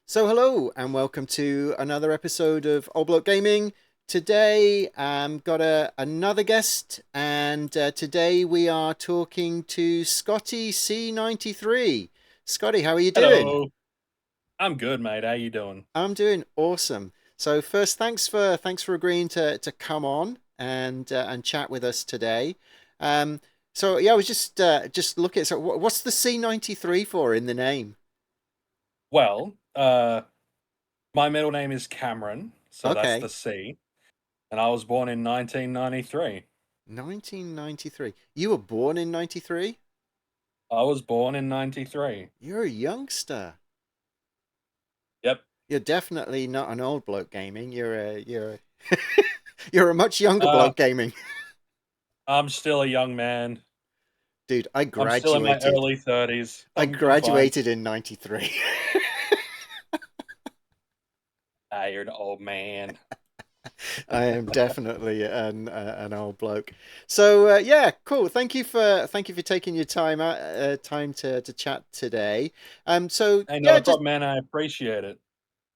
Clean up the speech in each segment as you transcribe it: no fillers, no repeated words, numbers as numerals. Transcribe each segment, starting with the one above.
So hello and welcome to another episode of Old Block Gaming. Today got another guest and today we are talking to Scotty C93. Scotty, how are you doing? Hello. I'm good, mate. How you doing? I'm doing awesome. So first, thanks for agreeing to come on and chat with us today. Um, so yeah, I was just looking at what's the C93 for in the name? Well, my middle name is Cameron, so that's Okay, the C, and I was born in 1993. 1993. You were born in 93? I was born in 93. You're a youngster. Yep. You're definitely not an old bloke gaming. You're a much younger Uh, bloke gaming. I'm still a young man. Dude, I I'm still in my graduated. early 30s. I I'm fine. graduated in 93. Ah, you're an old man. I am definitely an old bloke. So yeah, cool. Thank you for taking your time to chat today. So Hey, not yeah, a just problem, man. I appreciate it.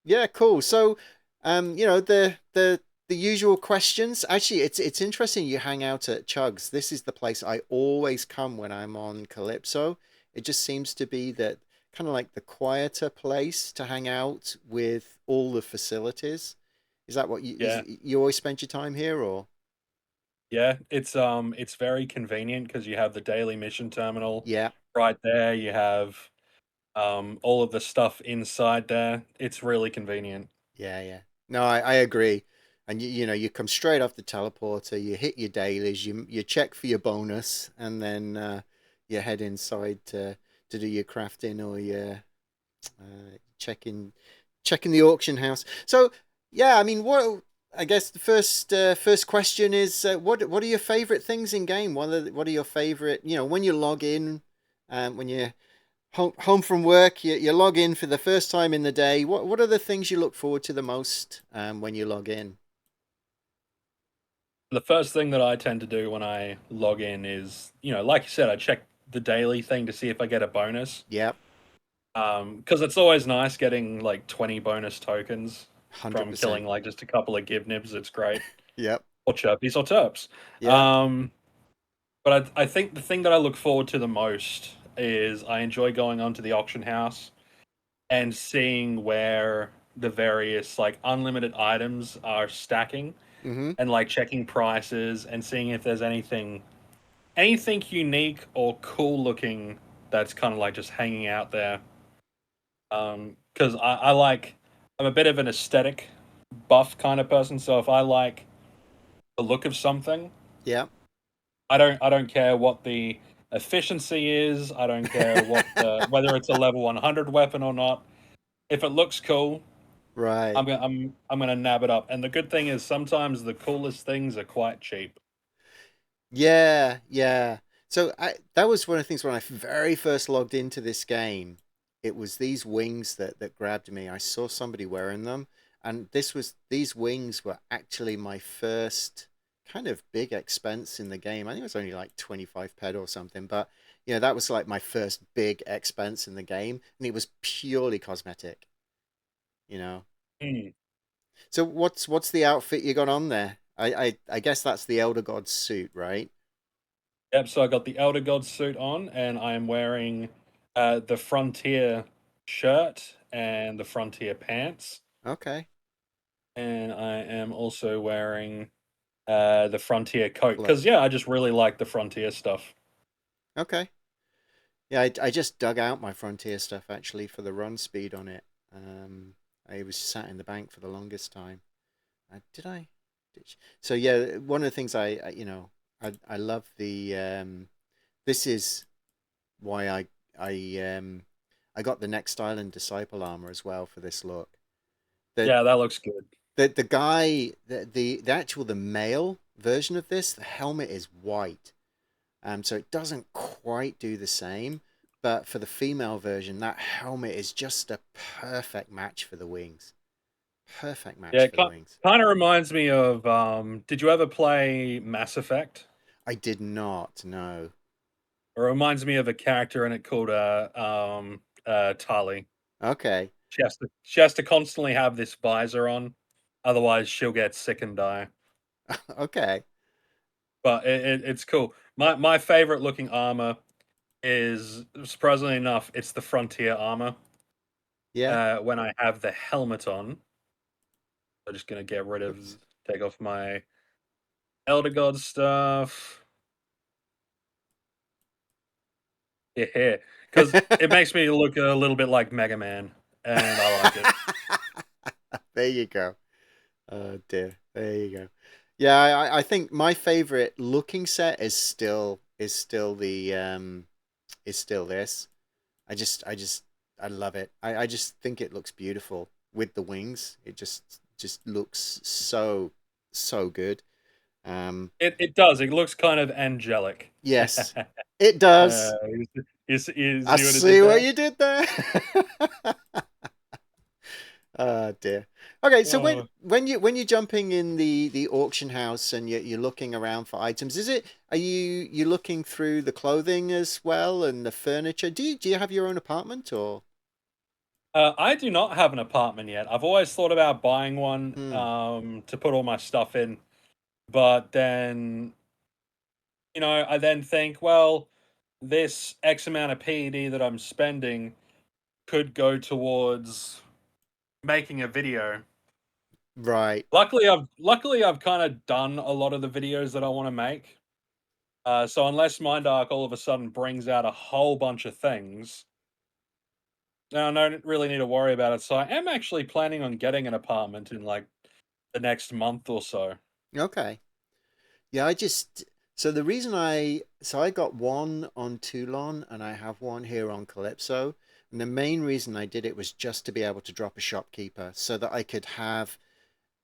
Yeah, cool. So, the usual questions. Actually, it's interesting you hang out at Chugs. This is the place I always come when I'm on Calypso. It just seems to be that kind of like the quieter place to hang out with all the facilities. Is that what Yeah. you always spend your time here or? Yeah, it's very convenient because you have the daily mission terminal Yeah, right there. You have all of the stuff inside there. It's really convenient. yeah. No, I agree. And you come straight off the teleporter, you hit your dailies, you check for your bonus, and then you head inside to do your crafting or your checking checking the auction house. So yeah, I mean, what I guess the first question is what are your favorite things in game? What are your favorite? When you log in, when you home from work, you log in for the first time in the day. What are the things you look forward to the most when you log in? The first thing that I tend to do when I log in is, like you said, I check the daily thing to see if I get a bonus. Yep, Because it's always nice getting like 20 bonus tokens from 100%. killing like just a couple of give nibs. It's great. Yep, Or chirpies or terps. yep, Um, but I think the thing that I look forward to the most is I enjoy going onto the auction house and seeing where the various like unlimited items are stacking mm-hmm, and like checking prices and seeing if there's anything unique or cool looking that's kind of like just hanging out there. Because I like I'm a bit of an aesthetic buff kind of person, so if I like the look of something, yep. I don't care what the efficiency is. I don't care what the whether it's a level 100 weapon or not. If it looks cool, Right. I'm gonna nab it up. And the good thing is sometimes the coolest things are quite cheap. Yeah, yeah. So that was one of the things when I very first logged into this game. It was these wings that grabbed me. I saw somebody wearing them, and these wings were actually my first kind of big expense in the game. I think it was only like 25 ped or something, but that was like my first big expense in the game, and it was purely cosmetic, you know. Hmm. So what's the outfit you got on there? I guess that's the Elder God's suit, right? Yep, so I got the Elder God suit on, and I am wearing the Frontier shirt and the Frontier pants, Okay. and I am also wearing the Frontier coat because Clothes. yeah, I just really like the Frontier stuff. Okay. Yeah, I just dug out my Frontier stuff actually for the run speed on it. I was sat in the bank for the longest time. Did I? So yeah, one of the things I love the this is why I got the Next Island Disciple armor as well for this look. The Yeah, that looks good. the guy the male version of this, the helmet is white. So it doesn't quite do the same, but for the female version, that helmet is just a perfect match for the wings. Perfect Yeah, match it for the wings. kind of reminds me of. Did you ever play Mass Effect? I did not know. It reminds me of a character in it called Tali. Okay. She has to constantly have this visor on, otherwise she'll get sick and die. Okay. But it's cool. My favorite looking armor is, surprisingly enough, it's the Frontier armor. Yeah. When I have the helmet on, I'm just gonna Oops. take off my Elder God stuff. Yeah, because it makes me look a little bit like Mega Man, and I like it. There you go. Oh dear. There you go. Yeah, I think my favorite looking set is still the is still this. I just I love it. I just think it looks beautiful with the wings. It just looks so good. Um It does. It looks kind of angelic. yes, it does. You I see what I did see what there? you did there. Oh dear. Okay, so when Oh. when you when you're jumping in the auction house and you're looking around for items, are you looking through the clothing as well and the furniture? Do you have your own apartment or? I do not have an apartment yet. I've always thought about buying one Hmm. to put all my stuff in, but then I then think, well, this X amount of PED that I'm spending could go towards making a video. Right. Luckily I've kind of done a lot of the videos that I want to make. So unless Mindark all of a sudden brings out a whole bunch of things, I don't really need to worry about it. So I am actually planning on getting an apartment in like the next month or so. Okay. Yeah, so the reason I got one on Toulon and I have one here on Calypso. And the main reason I did it was just to be able to drop a shopkeeper so that I could have,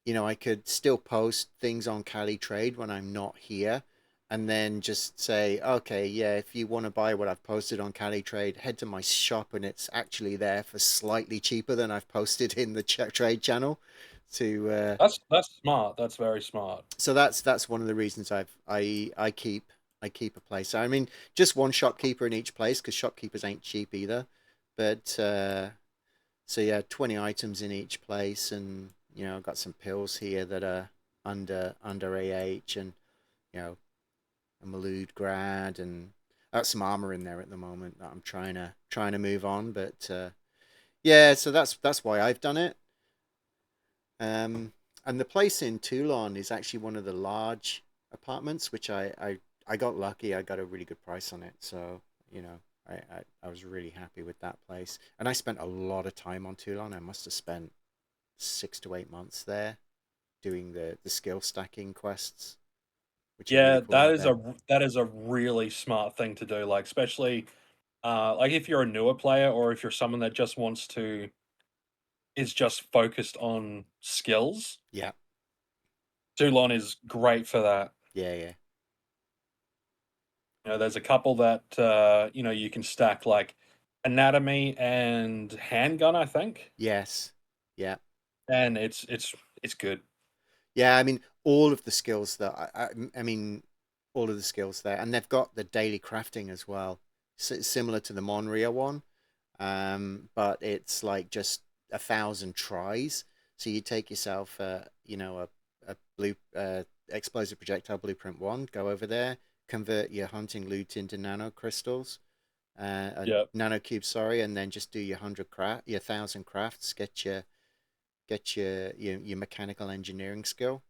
I could still post things on Cali Trade when I'm not here and then just say, okay, yeah, if you want to buy what I've posted on Cali Trade, head to my shop and it's actually there for slightly cheaper than I've posted in the trade channel to That's smart. That's very smart. so that's one of the reasons I keep a place. I mean, just one shopkeeper in each place because shopkeepers ain't cheap either. But so yeah, 20 items in each place, and I've got some pills here that are under AH, and a Malud grad, and got some armor in there at the moment that I'm trying to move on. But yeah, so that's why I've done it. Um, and the place in Toulon is actually one of the large apartments, which I got lucky. I got a really good price on it. So, I was really happy with that place. And I spent a lot of time on Toulon. I must have spent 6 to 8 months there doing the skill stacking quests, which are really Yeah, cool out there. that is a really smart thing to do. Like especially like if you're a newer player or if you're someone that just wants to is just focused on skills. Yeah, Toulon is great for that. yeah, yeah. There's a couple that you can stack like anatomy and handgun, I think, Yes. Yeah. and it's good. Yeah, I mean, all of the skills that I mean, all of the skills there, and they've got the daily crafting as well, similar to the Monria one, but it's like just 1,000 tries. So you take yourself, a blue explosive projectile blueprint one, go over there, convert your hunting loot into nano crystals, Yeah, nano cubes, sorry, and then just do your 1,000 crafts, get your mechanical engineering skill.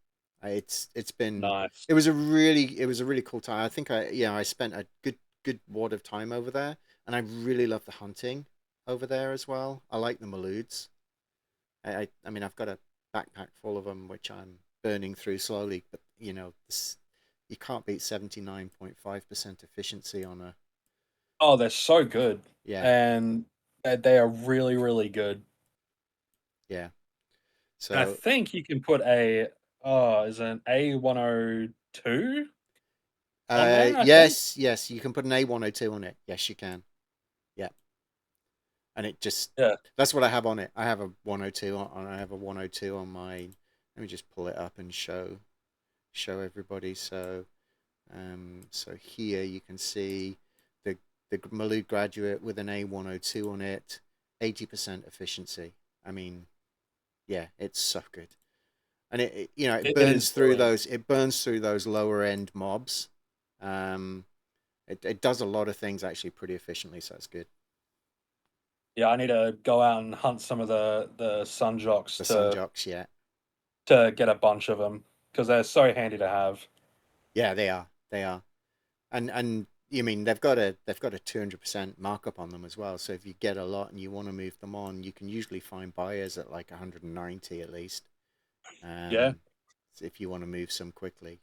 It's been nice. it was a really cool time. I think I spent a good wad of time over there, and I really love the hunting over there as well. I like the Maludes. I mean I've got a backpack full of them which I'm burning through slowly, but you can't beat 79.5% efficiency on a Oh, they're so good, yeah and they are really really good. yeah. And I So think you can put is it an A102 on there? I think. yes, you can put an A102 on it. Yes, you can. Yeah. And it just Yeah, that's what I have on it. I have a 102 on I have a 102 on my let me just pull it up and show everybody. So here you can see the Malud graduate with an A102 on it, 80% efficiency. I mean, yeah, it's so good. And it It is burns through brilliant. those lower end mobs. Um, it does a lot of things actually pretty efficiently, so it's good. Yeah, I need to go out and hunt some of the Sunjocks The Sunjocks, to get a bunch of them because they're so handy to have. yeah, they are, and you mean they've got a 200% markup on them as well. So if you get a lot and you want to move them on, you can usually find buyers at like 190 at least. Yeah, Um, if you want to move some quickly.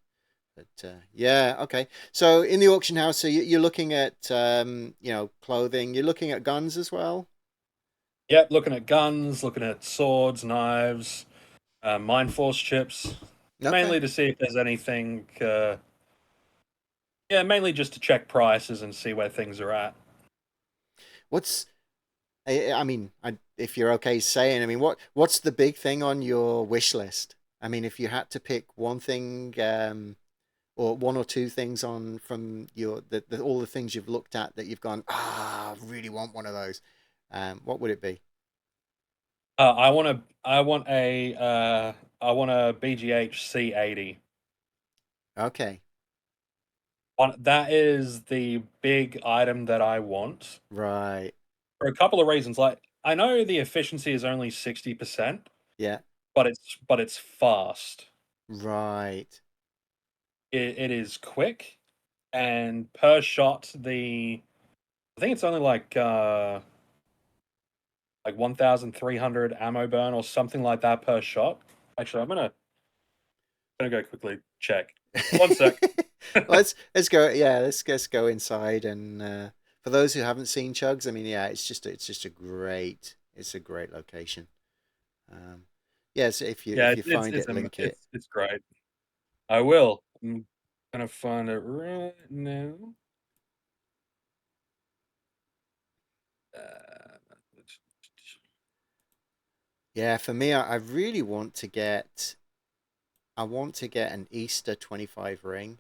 But yeah, okay. So in the auction house, so you're looking at clothing. You're looking at guns as well. yep. Looking at guns, looking at swords, knives, mind force chips, Okay. mainly to see if there's anything. Yeah, mainly just to check prices and see where things are at. What's I mean, if you're okay saying, I mean, what's the big thing on your wish list? I mean, if you had to pick one thing, or one or two things on from all the things you've looked at that you've gone, I really want one of those. What would it be? I want a BGH C80. Okay, That is the big item that I want right, for a couple of reasons. Like I know the efficiency is only 60%, yeah, but it's fast. right, It is quick and per shot I think it's only like 1,300 ammo burn or something like that per shot. Actually, gonna go quickly check. One sec. let's go. Yeah, let's go inside. And for those who haven't seen Chugs, I mean, yeah, it's just a great location. Um, yes, Yeah, if you find it, link it. it's great. I will. I'm gonna find it right now. Uh, Yeah, for me, I really want to get. I want to get an Easter 25 ring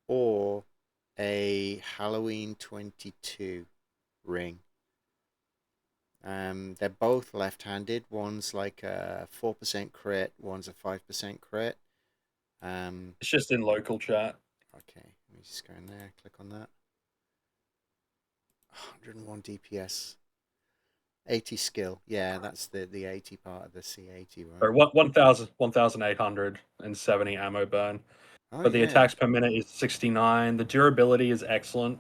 or a Halloween 22 ring. They're both left-handed. One's like a 4% crit, one's a 5% crit. Um, it's just in local chat. okay, let me just go in there, click on that. 101 DPS, 80 skill. Yeah, that's the 80 part of the C80, right? Or 1,870 ammo burn. Oh But the yeah, attacks per minute is 69. The durability is excellent.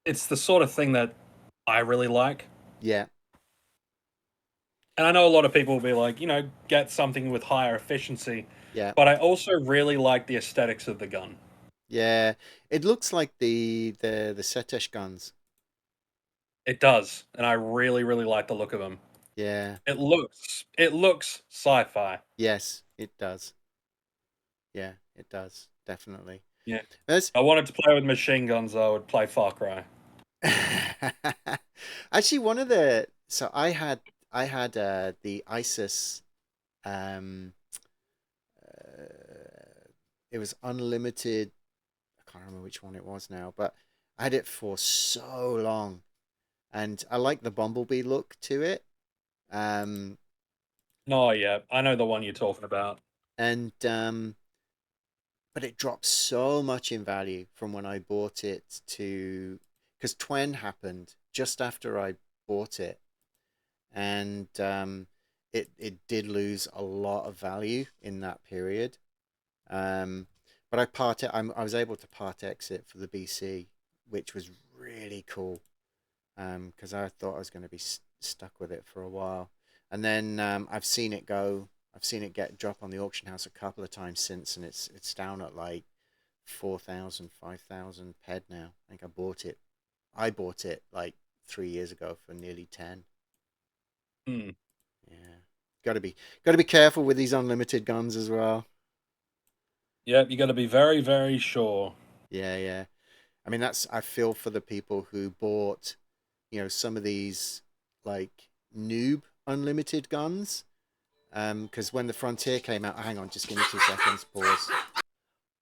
It's the sort of thing that I really like. yeah, And I know a lot of people will be like, get something with higher efficiency. yeah, But I also really like the aesthetics of the gun. yeah. It looks like the Setesh guns. It does, and I really, really like the look of them. Yeah, It looks sci-fi. yes, it does. Yeah, it does definitely. Yeah. There's I wanted to play with machine guns, I would play Far Cry. actually one of the so I had the ISIS um it was unlimited. I can't remember which one it was now, but I had it for so long, and I like the bumblebee look to it. Um, No, yeah, I know the one you're talking about. and but it dropped so much in value from when I bought it to because Twen happened just after I bought it, and it did lose a lot of value in that period. Um, but I was able to part exit for the BC, which was really cool. Because I thought I was going to be stuck with it for a while, and then I've seen it go. I've seen it get drop on the auction house a couple of times since, and it's down at like 4,000, 5,000 ped now. I think I bought it. I bought it like 3 years ago for nearly 10. Hmm. Yeah, got to be careful with these unlimited guns as well. Yep, you got to be very, very sure. Yeah, yeah. I mean, I feel for the people who bought, some of these like noob unlimited guns. Because when the Frontier came out, hang on, just give me 2 seconds. Pause.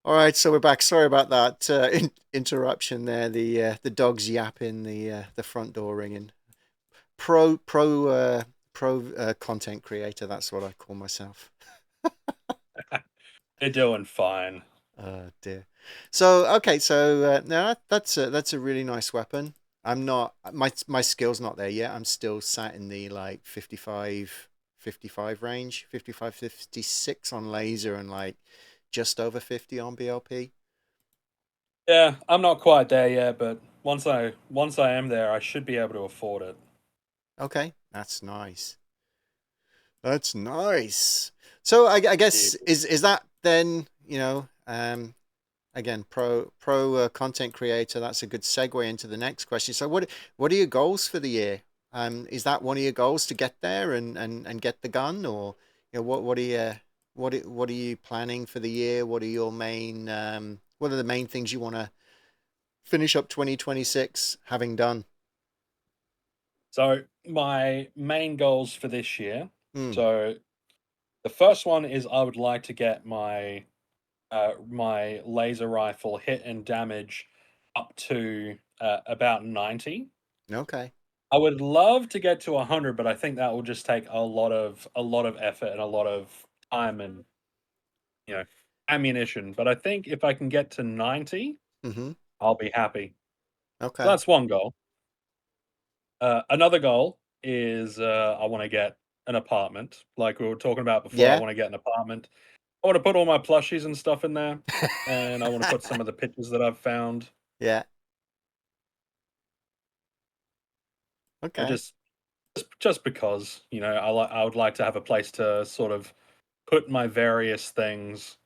All right, so we're back. Sorry about that interruption there. The dog's yapping, the front door ringing. pro content creator. That's what I call myself. They're doing fine. Oh dear. So okay, so no, that's a really nice weapon. I'm not my skill's not there yet. I'm still sat in the like 55 range, 55 56 on laser and like just over 50 on BLP. Yeah, I'm not quite there yet, but once I am there, I should be able to afford it. Okay, that's nice. That's nice. So I Yeah. guess is that then, again, pro content creator. That's a good segue into the next question. So what are your goals for the year? Is that one of your goals to get there and get the gun, or what are you what are you planning for the year? What are your main what are the main things you want to finish up 2026 having done? So my main goals for this year. Hmm. So the first one is I would like to get my laser rifle hit and damage up to about 90. Okay. I would love to get to 100, but I think that will just take a lot of effort and a lot of time and you know ammunition. But I think if I can get to 90, Mm-hmm. I'll be happy. So Okay. that's one goal. Another goal is I want to get an apartment. Like we were talking about before, I Yeah. want to get an apartment. I want to put all my plushies and stuff in there, and I want to put some of the pictures that I've found. Yeah. I Okay. just because I would like to have a place to sort of put my various things,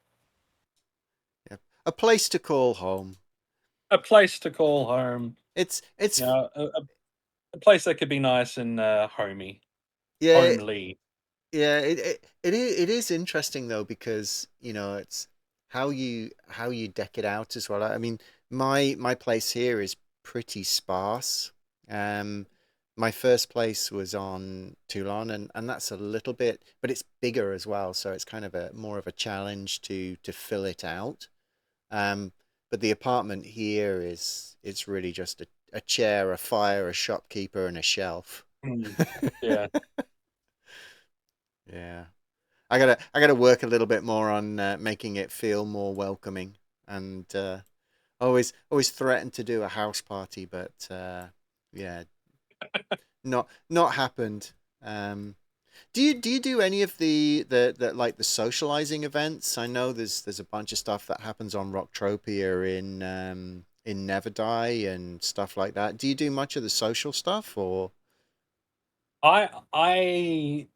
Yeah. A place to call home. a place to call home, It's you know, a place that could be nice and homey, yeah. homely. Yeah, it is interesting though because it's how you deck it out as well. I mean, my place here is pretty sparse. Um, my first place was on Toulon, and that's a little bit, but it's bigger as well, so it's kind of a more of a challenge to fill it out. Um, but the apartment here is it's really just a chair, a fire, a shopkeeper, and a shelf. Mm, yeah. Yeah. I gotta work a little bit more on making it feel more welcoming, and always threaten to do a house party, but yeah, not happened. Um, do you do any of the like the socializing events? I know there's a bunch of stuff that happens on Rocktropia in Never Die and stuff like that. Do you do much of the social stuff or? I I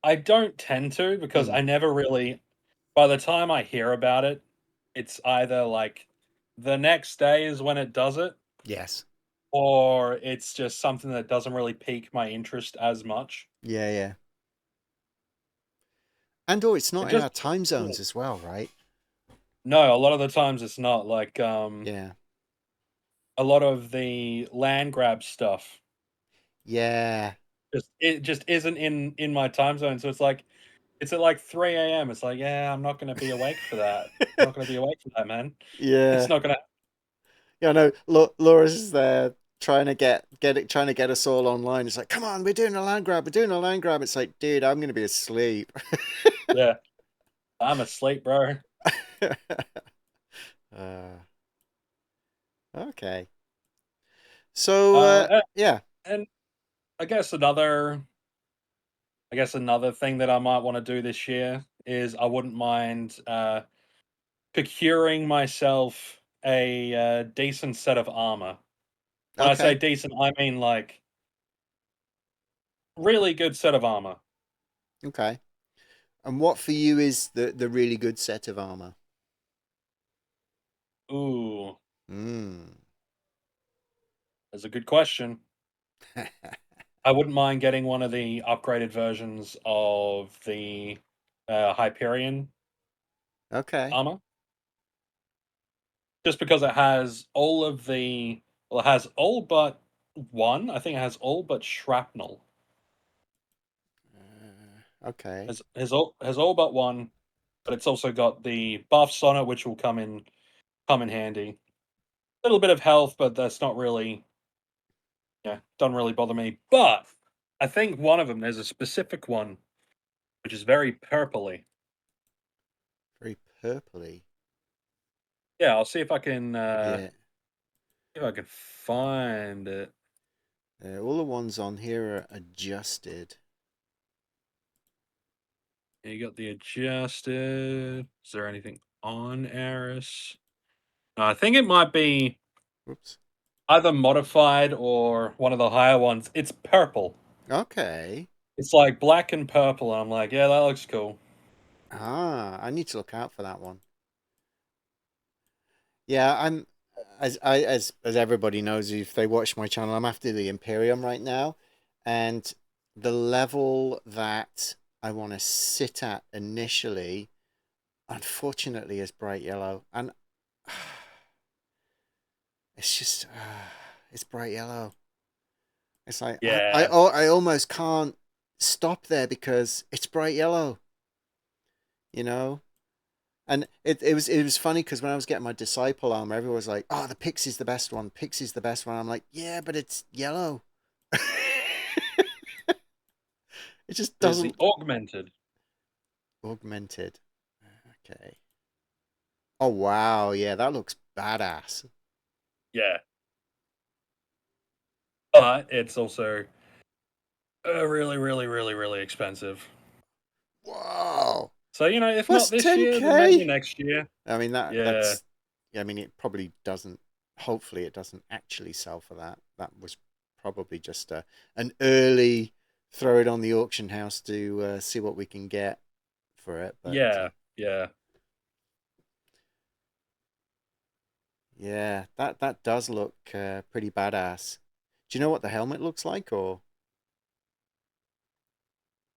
I don't tend to because Hmm. I never really. By the time I hear about it, it's either like the next day is when it does it, Yes. or it's just something that doesn't really pique my interest as much. Yeah, yeah. And or it's It not in just our time yeah. zones as well, right? No, a lot of the times it's not like Yeah. a lot of the land grab stuff. Yeah. It just isn't in my time zone. So it's at like 3 a.m. It's like, yeah, I'm not gonna be awake for that. I'm not gonna be awake for that, man. It's Yeah. not gonna. Yeah, no, Laura's there trying to get us all online. It's like, come on, we're doing a land grab, we're doing a land grab. It's like, dude, I'm gonna be asleep. Yeah, I'm asleep, bro. uh, okay. So Uh, yeah. and I guess another thing that I might want to do this year is I wouldn't mind procuring myself a decent set of armor. When I say Okay. decent, I mean like really good set of armor. Okay. And what for you is the really good set of armor? Ooh, Mm. that's a good question. I wouldn't mind getting one of the upgraded versions of the Hyperion Okay. armor, just because it has all of the. Well, it has all but one. I think it has all but shrapnel. Okay. Has all but one, but it's also got the buffs on it, which will come in handy. A little bit of health, but that's not really, yeah, doesn't really bother me. But I think one of them. There's a specific one which is very purpley. Very purpley. Yeah, I'll see Yeah. if I can find it. All the ones on here are adjusted. You got the adjusted. Is there anything on Eris? I think it might be Whoops. either modified or one of the higher ones. It's purple. Okay. It's like black and purple. And I'm like, yeah, that looks cool. Ah, I need to look out for that one. Yeah, I'm as everybody knows if they watch my channel, I'm after the Imperium right now, and the level that I want to sit at initially, unfortunately, is bright yellow, and it's just it's bright yellow. It's like Yeah, I almost can't stop there because it's bright yellow, you know. And it was funny because when I was getting my disciple armor, everyone was like, "Oh, the Pixie's the best one. Pixie's the best one." I'm like, "Yeah, but it's yellow." It just there's the doesn't augmented. augmented. Okay. Oh wow, yeah, that looks badass. Yeah, but it's also really, really, really, really expensive. Wow, So if not that's this year, then maybe 10K. next year. I mean Yeah, that's yeah, I mean it probably doesn't. Hopefully, it doesn't actually sell for that. That was probably just an early throw it on the auction house to see what we can get for it. But yeah, yeah. yeah, that does look pretty badass. Do you know what the helmet looks like, or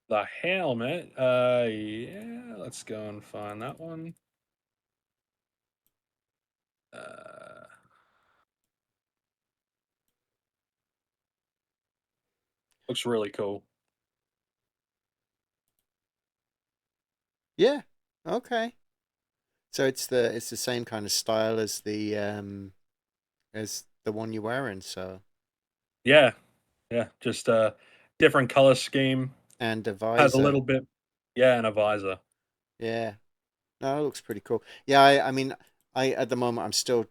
The helmet. Yeah. Let's go and find that one. Uh, looks really cool. yeah, okay. So it's the same kind of style as the one you're wearing, so Yeah, yeah. Just a different color scheme. and a Has a visor. little bit. Yeah, and a visor. Yeah, no, it looks pretty cool. Yeah, I mean, I at the moment I'm still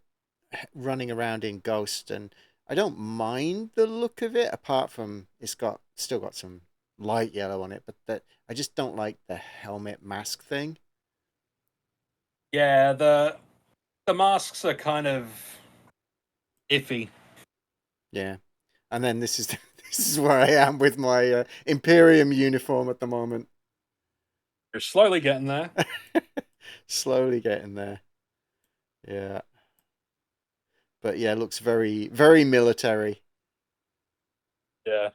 running around in Ghost, and I don't mind the look of it, apart from it's got still got some light yellow on it, but that I just don't like the helmet mask thing. Yeah, the masks are kind of iffy. Yeah, and then this is this is where I am with my Imperium uniform at the moment. You're slowly getting there. Slowly getting there. Yeah, but yeah, looks very very military. Yeah,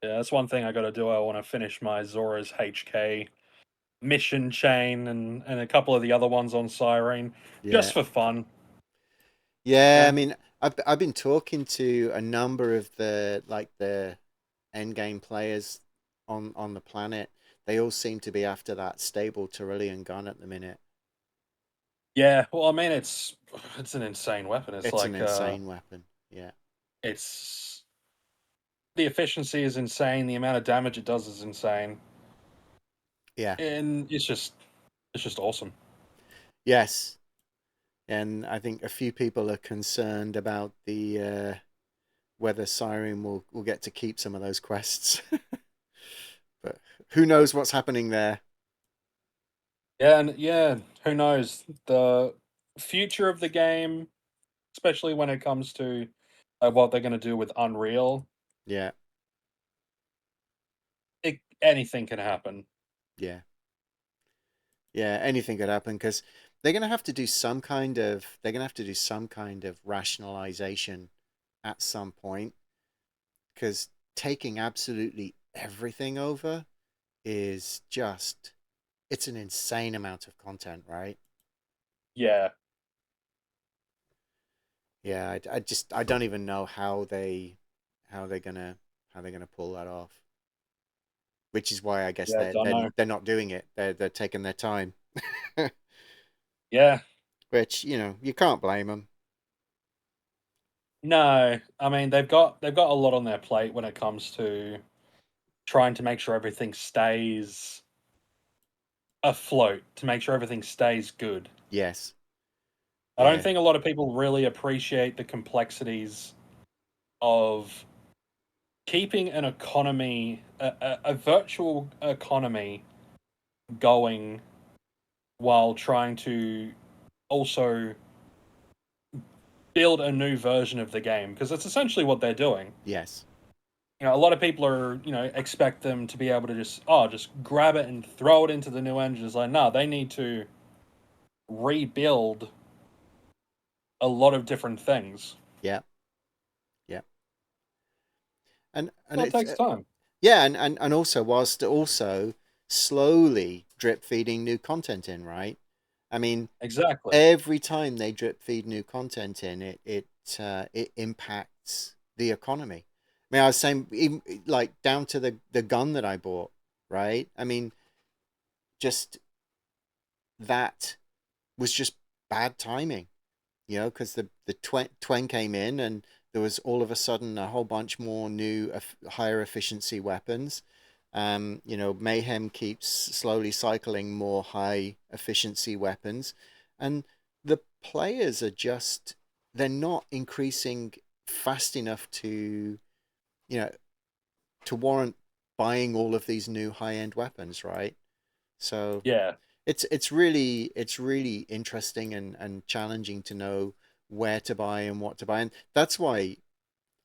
yeah. That's one thing I got to do. I want to finish my Zora's HK mission chain and a couple of the other ones on Siren, Yeah, just for fun. yeah. I Yeah, mean, I've been talking to a number of the end game players on the planet. They all seem to be after that stable Tyrillian gun at the minute. yeah. Well, I mean, it's an insane weapon. It's It's an like insane weapon. Yeah, it's the efficiency is insane. The amount of damage it does is insane, yeah, and it's just awesome. yes. And I think a few people are concerned about the whether Siren will get to keep some of those quests. But who knows what's happening there? Yeah, and yeah, who knows the future of the game, especially when it comes to what they're going to do with Unreal. Yeah, Anything can happen. yeah, yeah. Anything could happen because they're gonna have to do some kind of rationalization at some point because taking absolutely everything over is just it's an insane amount of content, right? Yeah, Yeah, I don't even know how they're gonna how they're gonna pull that off. Which is why I guess yeah, don't know. they're not doing it. They're taking their time. Yeah, Which you can't blame them. no, I mean they've got a lot on their plate when it comes to. trying to make sure everything stays afloat, to make sure everything stays good. Yes. I don't Yeah. think a lot of people really appreciate the complexities of keeping an economy, a virtual economy, going while trying to also build a new version of the game, because that's essentially what they're doing. Yes. A lot of people are, expect them to be able to just grab it and throw it into the new engine. It's like, no, they need to rebuild a lot of different things. Yeah. Yeah. And So it it's takes time. yeah, and also whilst also slowly drip feeding new content in, right? I mean, Exactly. every time they drip feed new content in, it impacts the economy. I mean, I was saying, even, like down to the gun that I bought, right? I mean, just that was just bad timing, because the Twen came in and there was all of a sudden a whole bunch more new higher efficiency weapons. Mayhem keeps slowly cycling more high efficiency weapons, and the players are just they're not increasing fast enough you know to warrant buying all of these new high end weapons, right? So Yeah. it's really interesting and challenging to know where to buy and what to buy, and that's why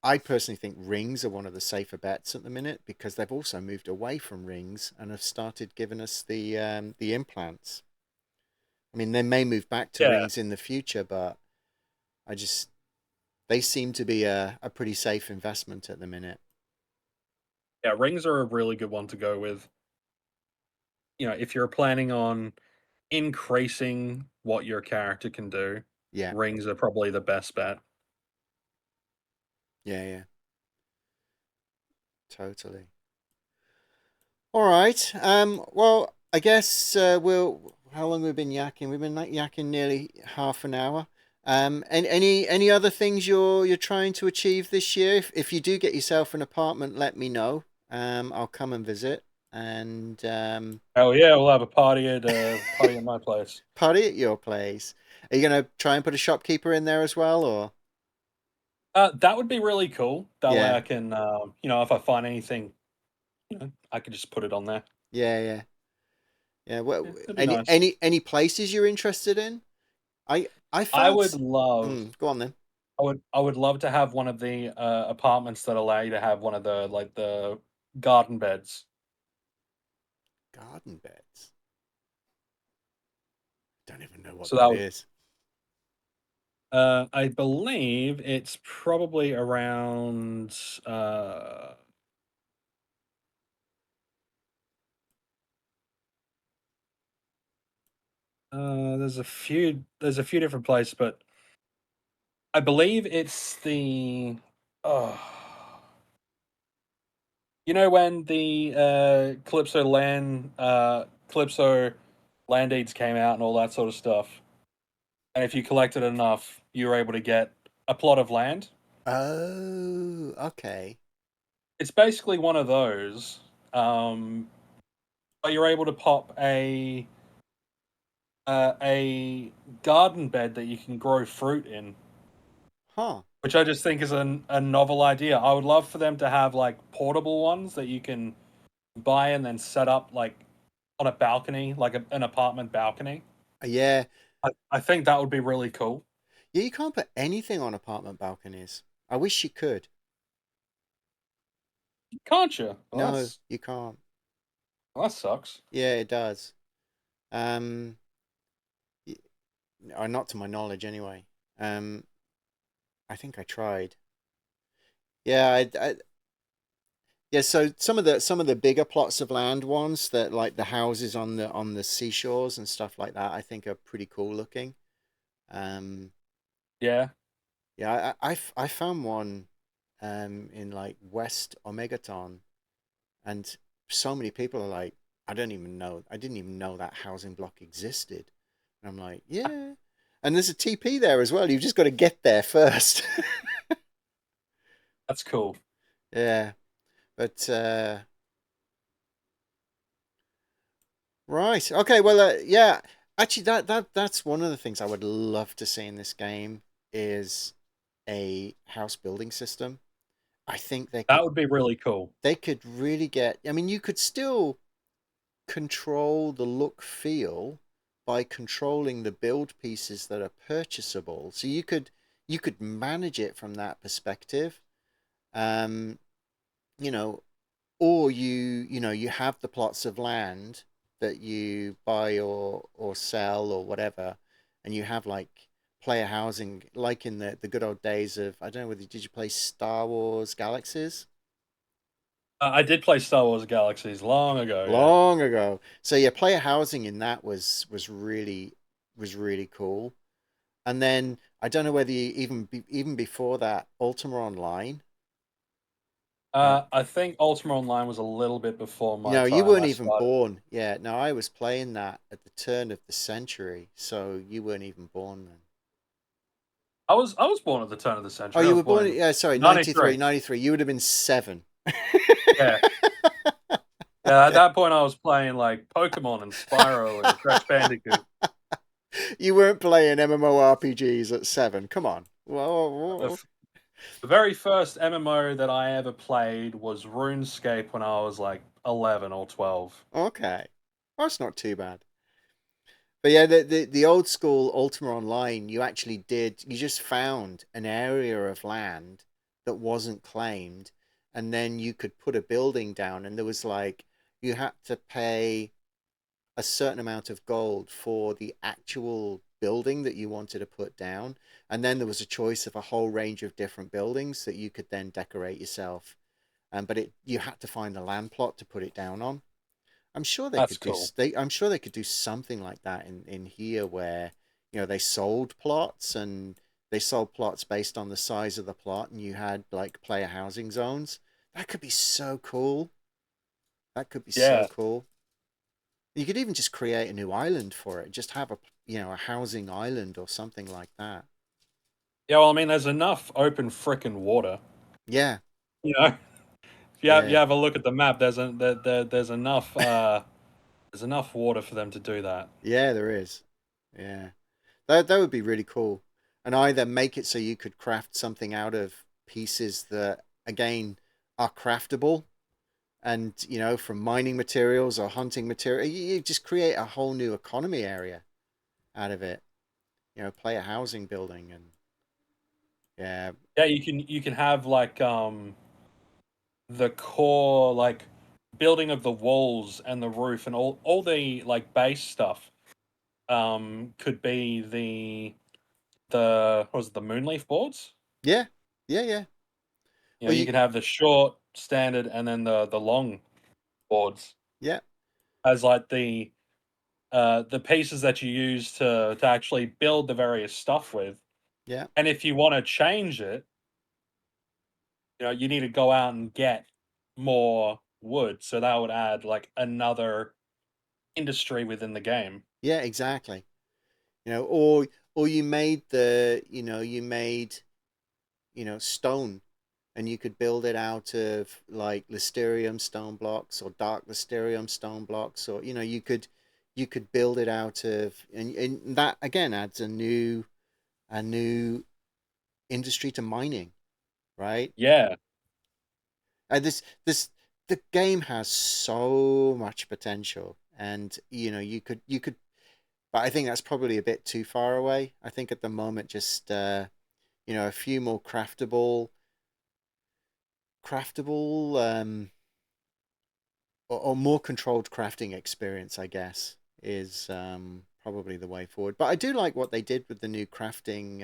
I personally think rings are one of the safer bets at the minute, because they've also moved away from rings and have started giving us the implants. I mean, they may move back to Yeah. rings in the future, but I just they seem to be a pretty safe investment at the minute. Yeah. Rings are a really good one to go with. If you're planning on increasing what your character can do, Yeah, rings are probably the best bet. yeah, yeah, totally. All right. Well, I guess we'll. How long have we been yakking? We've been like yakking nearly half an hour. And any other things you're trying to achieve this year? If you do get yourself an apartment, let me know. I'll come and visit and Oh yeah, we'll have a party at my place. party at your place. Are you gonna try and put a shopkeeper in there as well, or? That would be really cool. That way Yeah, I can, if I find anything, I could just put it on there. yeah, yeah, yeah. What Yeah, it'd be any nice. any any places you're interested in? I I found. would love, Go on then. I would love to have one of the apartments that allow you to have one of the garden beds. Garden beds. Don't even know what So that that would, is. I believe it's probably around. Uh, there's a few different places, but I believe it's the. Oh, when the Calypso land deeds came out and all that sort of stuff, and if you collected enough, you were able to get a plot of land. Oh, okay. It's basically one of those, um, but you're able to pop a garden bed that you can grow fruit in, Huh. which I just think is a novel idea. I would love for them to have like portable ones that you can buy and then set up like on a balcony, like an apartment balcony. Yeah. I think that would be really cool. Yeah, you can't put anything on apartment balconies. I wish you could. Can't you? Well, No, you can't. that sucks. Yeah, it does. Um, or not to my knowledge anyway. Um, I think I tried. Yeah, yeah. So some of the bigger plots of land ones that like the houses on the seashores and stuff like that, I think are pretty cool looking. Um, Yeah, yeah, I found one in like West Omegaton, and so many people are like, I didn't even know that housing block existed. And I'm like, yeah. And there's a TP there as well. You've just got to get there first. that's cool. Yeah. But Right. Okay. Well, yeah. Actually, that's one of the things I would love to see in this game is a house building system. I think That would be really cool. they could really get. I mean, you could still control the look feel by controlling the build pieces that are purchasable. So you could manage it from that perspective. Um, you know, or you know you have the plots of land that you buy or sell or whatever, and you have like player housing like in the good old days of I don't know whether did you play Star Wars Galaxies I did play Star Wars Galaxies long ago. Yeah. long ago. So yeah, player housing in that was really cool. And then I don't know whether you even before that Ultima Online. Uh, I think Ultima Online was a little bit before my No, you time. weren't I even started. born. Yeah, no, I was playing that at the turn of the century, so you weren't even born then. I was born at the turn of the Oh, century. I you was were born born, in yeah, sorry, 93, '93. 93. You would have been seven. Yeah. Yeah, at that point I was playing like Pokemon and Spyro and Crash Bandicoot. You weren't playing MMORPGs at seven. Come on. The, Well, f- the very first MMO that I ever played was RuneScape when I was like 11 or 12. okay. That's not too bad. But yeah, the old school Ultima Online, you just found an area of land that wasn't claimed, and then you could put a building down, and there was like, you had to pay a certain amount of gold for the actual building that you wanted to put down. And then there was a choice of a whole range of different buildings that you could then decorate yourself. But you had to find the land plot to put it down on. I'm sure they That's could do cool. I'm sure they could do something like that in here where they sold plots and they sold plots based on the size of the plot and you had like player housing zones. That could be so cool. That could be so Yeah. cool. You could even just create a new island for it. Just have a housing island or something like that. Yeah, well, I mean, there's enough open frickin' water. Yeah, You know, if you yeah, have a look at the map, there's enough water for them to do that. yeah. There is. Yeah, that would be really cool. And either make it so you could craft something out of pieces that again are craftable, and from mining materials or hunting material, you just create a whole new economy area out of it. Play a housing building and yeah, Yeah, you can have like the core like building of the walls and the roof and all the like base stuff could be the what was it, the moonleaf boards. yeah, yeah, yeah. You know, Or you you, can have the short standard and then the long boards yeah, as like the pieces that you use to actually build the various stuff with. yeah. And if you want to change it, you need to go out and get more wood, so that would add like another industry within the game. Yeah, exactly. Or you made stone, and you could build it out of like Listerium stone blocks or dark Listerium stone blocks, or you could build it out of, and that again adds a new industry to mining, right? Yeah, This the game has so much potential, and you could, but I think that's probably a bit too far away. I think at the moment, just a few more craftable, or more controlled crafting experience, I guess, is probably the way forward. But I do like what they did with the new crafting.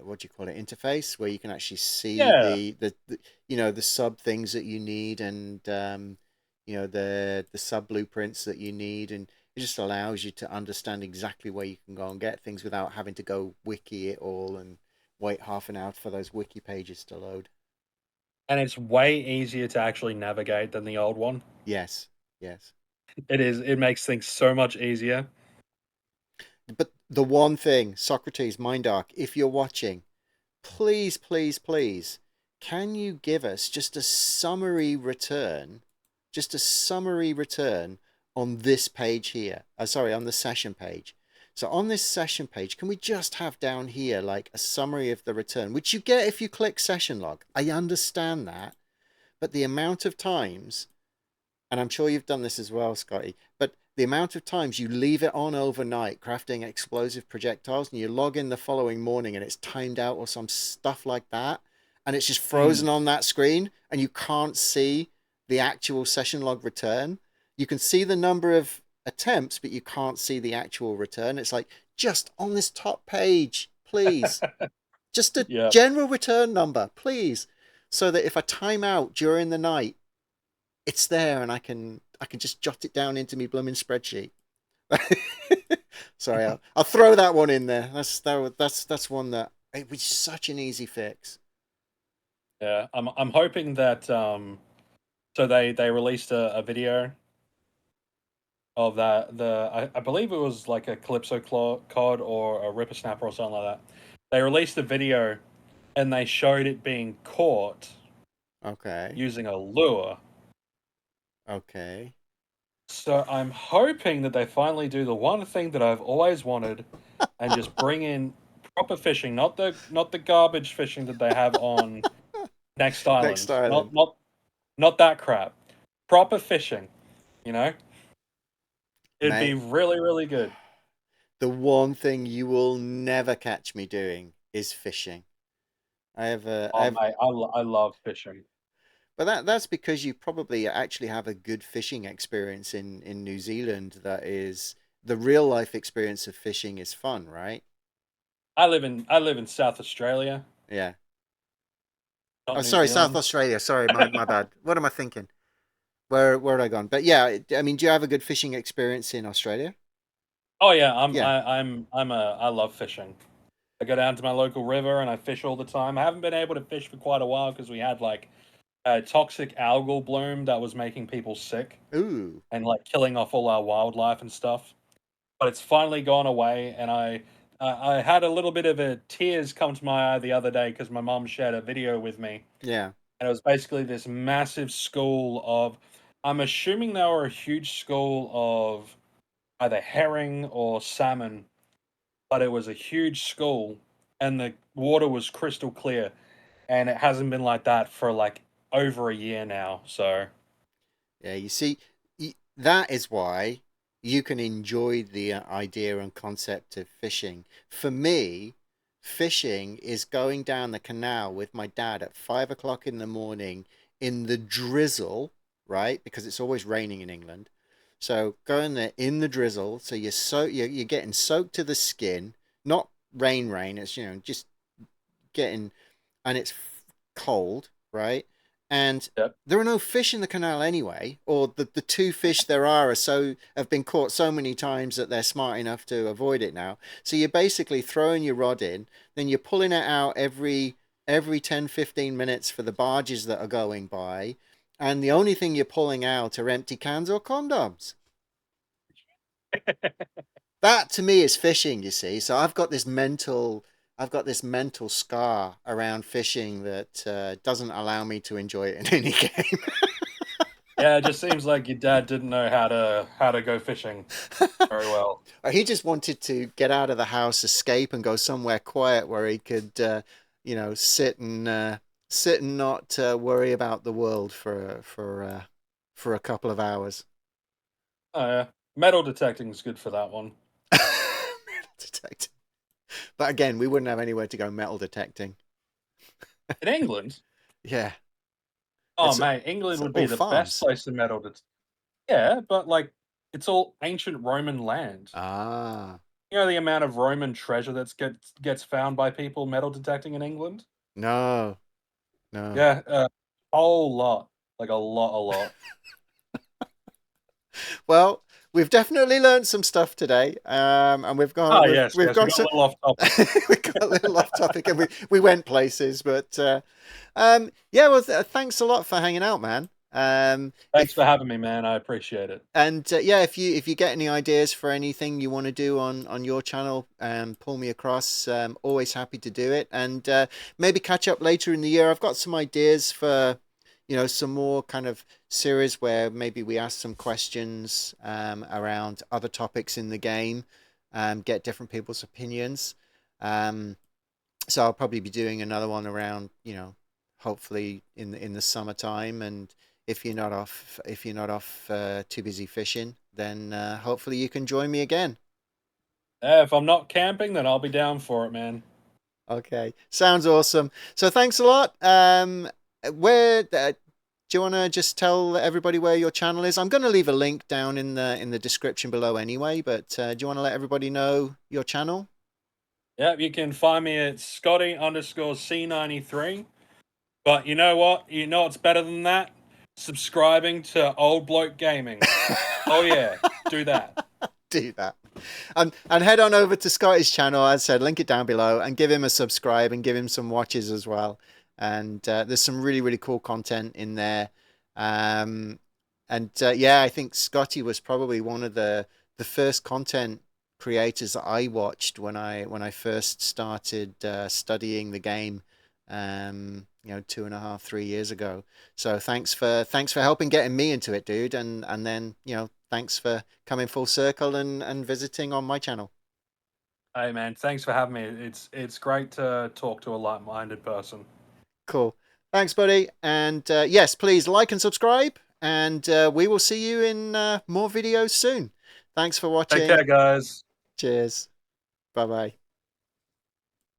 What do you call it, interface, where you can actually see yeah, the sub things that you need, and the sub blueprints that you need, and it just allows you to understand exactly where you can go and get things without having to go wiki it all and wait half an hour for those wiki pages to load. and it's way easier to actually navigate than the old one. Yes, yes. It is. It makes things so much easier. But the one thing, Socrates, Mindark, if you're watching, please, please, please, can you give us just a summary return, just a summary return on this page here. Sorry, on the session page. So on this session page, can we just have down here like a summary of the return, which you get if you click session log? I understand that, but the amount of times, and I'm sure you've done this as well, Scotty, but the amount of times you leave it on overnight crafting explosive projectiles and you log in the following morning and it's timed out or some stuff like that, and it's just frozen Mm. on that screen and you can't see the actual session log return. You can see the number of attempts, but you can't see the actual return. It's like, just on this top page, please. Just a Yeah. general return number, please. So that if I time out during the night, it's there and I can just jot it down into me blooming spreadsheet. Sorry, I'll throw that one in there. That's one that it was such an easy fix. Yeah. I'm hoping that so they released a video of that I believe it was like a Calypso cod or a Ripper Snapper or something like that. They released a video and they showed it being caught Okay, using a lure. okay. So I'm hoping that they finally do the one thing that I've always wanted and just bring in proper fishing, not the garbage fishing that they have on Next Next Island. Not island, not not that crap. Proper fishing, you know? It'd be mate. really, really good. The one thing you will never catch me doing is fishing. I Oh have, mate, I love fishing. but that's because you probably actually have a good fishing experience in New Zealand. That is the real life experience of fishing is fun, right? I live in South Australia, Yeah. not Oh, New sorry, South Zealand. Australia. Sorry, my bad. What am I thinking? Where had I gone? But yeah, I mean, do you have a good fishing experience in Australia? Oh yeah, Yeah. I love fishing. I go down to my local river and I fish all the time. I haven't been able to fish for quite a while because we had like a toxic algal bloom that was making people sick Ooh. and like killing off all our wildlife and stuff. But it's finally gone away, and I had a little bit of a tears come to my eye the other day because my mom shared a video with me, Yeah. and it was basically this massive school of. I'm assuming they were a huge school of either herring or salmon, but it was a huge school, and the water was crystal clear, and it hasn't been like that for like over a year now. So Yeah. You see, that is why you can enjoy the idea and concept of fishing. For me, fishing is going down the canal with my dad at 5 o'clock in the morning in the drizzle, right? Because it's always raining in England. So going there in the drizzle, so you're getting soaked to the skin, not rain. It's just getting, and it's cold, right? And yep. there are no fish in the canal anyway, or the two fish there are so have been caught so many times that they're smart enough to avoid it now. So you're basically throwing your rod in, then you're pulling it out every 10-15 minutes for the barges that are going by, and the only thing you're pulling out are empty cans or condoms. That to me is fishing, you see. So I've got this mental scar around fishing that doesn't allow me to enjoy it in any game. Yeah, it just seems like your dad didn't know how to go fishing very well. He just wanted to get out of the house, escape, and go somewhere quiet where he could, sit and not worry about the world for a couple of hours. Oh yeah, metal detecting is good for that one. Metal detecting. But again, we wouldn't have anywhere to go metal detecting. In England, Yeah, oh it's mate, England it's would be all the best farms. place to metal detect. Yeah, but like it's all ancient Roman land. Ah, You know the amount of Roman treasure that gets found by people metal detecting in England? no, no. Yeah, whole lot, like a lot. Well, we've definitely learned some stuff today, and we've gone Ah, we've yes, we've yes, we gone got a so little off topic. we got a little off topic, and we went places, but yeah. Well, thanks a lot for hanging out, man. Thanks for If having me, man. I appreciate it. and Yeah, if you get any ideas for anything you want to do on your channel, pull me across. Always happy to do it, and maybe catch up later in the year. I've got some ideas for some more kind of series where maybe we ask some questions around other topics in the game, get different people's opinions. Um, so I'll probably be doing another one around, hopefully in the summertime. And if you're not off too busy fishing, then hopefully you can join me again. If I'm not camping, then I'll be down for it, man. Okay, sounds awesome. So thanks a lot. Where do you want to just tell everybody where your channel is? I'm going to leave a link down in the description below anyway. But do you want to let everybody know your channel? Yep, you can find me at Scotty underscore C93. But you know what? You know what's better than that? Subscribing to Old Bloke Gaming. Oh yeah, do that. Do that. And head on over to Scotty's channel. As I said, link it down below and give him a subscribe and give him some watches as well. And there's some really, really cool content in there. Um, and yeah, I think Scotty was probably one of the first content creators that I watched when I first started studying the game. 2.5, 3 years ago. So thanks for helping getting me into it, dude. And then thanks for coming full circle and visiting on my channel. Hey man, thanks for having me. It's great to talk to a like-minded person. Cool. Thanks, buddy. And yes, please like and subscribe. And we will see you in more videos soon. Thanks for Take watching. care, guys. Cheers. Bye bye.